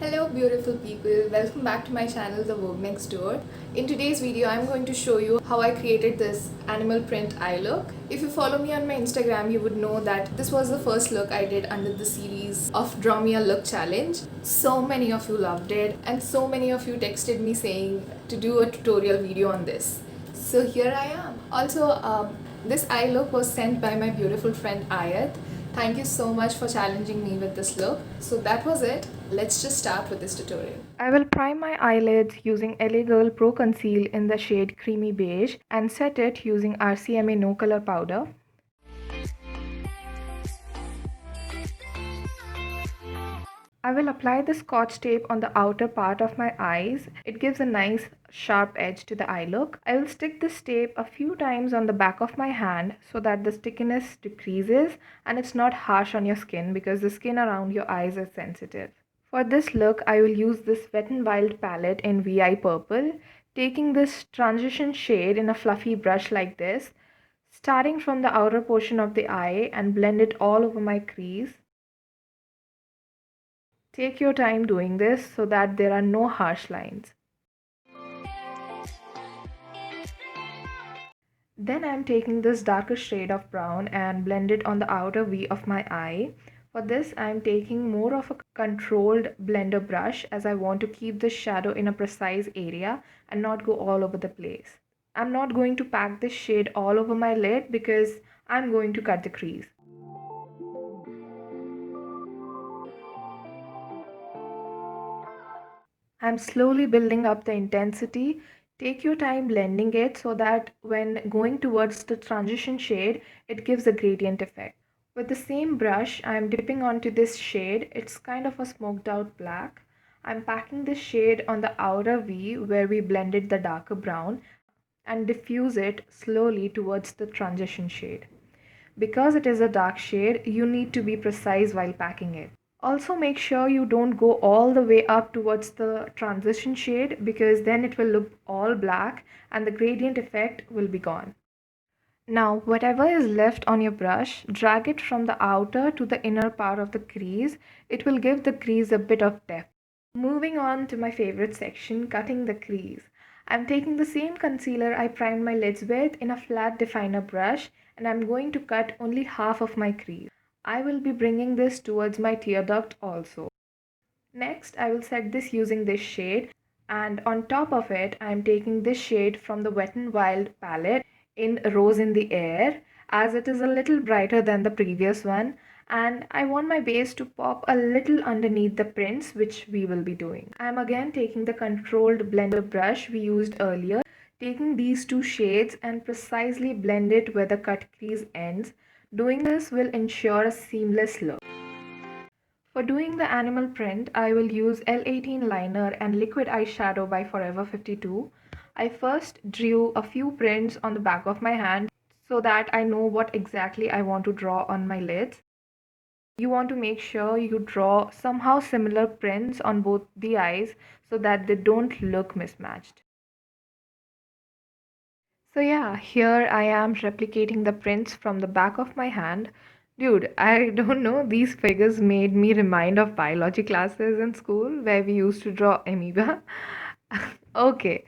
Hello beautiful people, welcome back to my channel The Vogue Next Door. In today's video I'm going to show you how I created this animal print eye look. If you follow me on my Instagram you would know that this was the first look I did under the series of Draw Me a Look challenge. So many of you loved it and so many of you texted me saying to do a tutorial video on this. So here I am. Also this eye look was sent by my beautiful friend Ayat. Thank you so much for challenging me with this look. So that was it. Let's just start with this tutorial. I will prime my eyelids using LA Girl Pro Conceal in the shade Creamy Beige and set it using RCMA No Color Powder. I will apply the scotch tape on the outer part of my eyes. It gives a nice sharp edge to the eye look. I will stick this tape a few times on the back of my hand so that the stickiness decreases and it's not harsh on your skin because the skin around your eyes is sensitive. For this look, I will use this Wet n Wild palette in VI Purple, taking this transition shade in a fluffy brush like this, starting from the outer portion of the eye and blend it all over my crease. Take your time doing this so that there are no harsh lines. Then I'm taking this darker shade of brown and blend it on the outer V of my eye. For this I'm taking more of a controlled blender brush as I want to keep the shadow in a precise area and not go all over the place. I'm not going to pack this shade all over my lid because I'm going to cut the crease. I'm slowly building up the intensity. Take your time blending it so that when going towards the transition shade, it gives a gradient effect. With the same brush, I'm dipping onto this shade. It's kind of a smoked out black. I'm packing this shade on the outer V where we blended the darker brown and diffuse it slowly towards the transition shade. Because it is a dark shade, you need to be precise while packing it. Also make sure you don't go all the way up towards the transition shade because then it will look all black and the gradient effect will be gone. Now whatever is left on your brush, drag it from the outer to the inner part of the crease. It will give the crease a bit of depth. Moving on to my favorite section, cutting the crease. I'm taking the same concealer I primed my lids with in a flat definer brush and I'm going to cut only half of my crease. I will be bringing this towards my tear duct also. Next, I will set this using this shade and on top of it, I am taking this shade from the Wet n Wild palette in Rose in the Air as it is a little brighter than the previous one and I want my base to pop a little underneath the prints which we will be doing. I am again taking the controlled blender brush we used earlier, taking these two shades and precisely blend it where the cut crease ends. Doing this will ensure a seamless look. For doing the animal print, I will use L18 liner and liquid eyeshadow by Forever 52. I first drew a few prints on the back of my hand so that I know what exactly I want to draw on my lids. You want to make sure you draw somehow similar prints on both the eyes so that they don't look mismatched. So yeah, here I am replicating the prints from the back of my hand. Dude, I don't know, these figures made me remind of biology classes in school where we used to draw amoeba. Okay,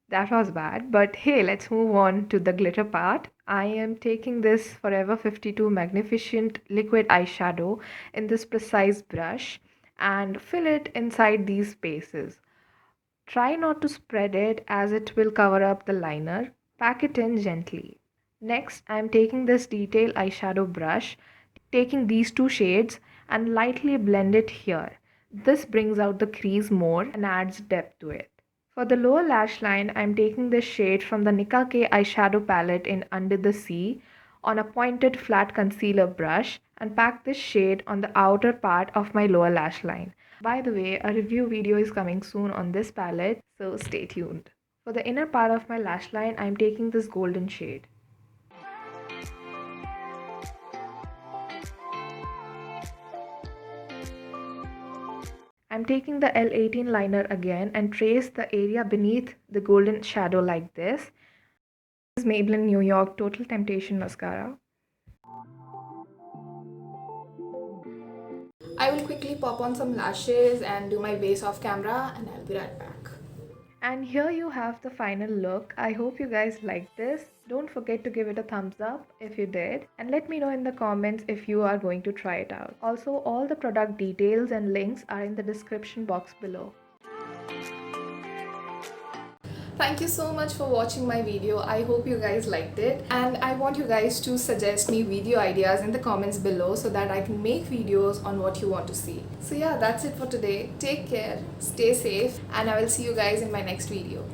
that was bad, but hey, let's move on to the glitter part. I am taking this Forever 52 Magnificent liquid eyeshadow in this precise brush and fill it inside these spaces. Try not to spread it as it will cover up the liner. Pack it in gently. Next, I am taking this detail eyeshadow brush, taking these two shades and lightly blend it here. This brings out the crease more and adds depth to it. For the lower lash line, I am taking this shade from the Nicka K eyeshadow palette in Under the Sea on a pointed flat concealer brush and pack this shade on the outer part of my lower lash line. By the way, a review video is coming soon on this palette, so stay tuned. For the inner part of my lash line, I am taking this golden shade. I'm taking the L18 liner again and trace the area beneath the golden shadow like this. This is Maybelline New York Total Temptation Mascara. I will quickly pop on some lashes and do my base off camera, and I'll be right back. And here you have the final look. I hope you guys liked this. Don't forget to give it a thumbs up if you did, and let me know in the comments if you are going to try it out. Also, all the product details and links are in the description box below. Thank you so much for watching my video. I hope you guys liked it, and I want you guys to suggest me video ideas in the comments below so that I can make videos on what you want to see. So yeah, that's it for today. Take care, stay safe, and I will see you guys in my next video.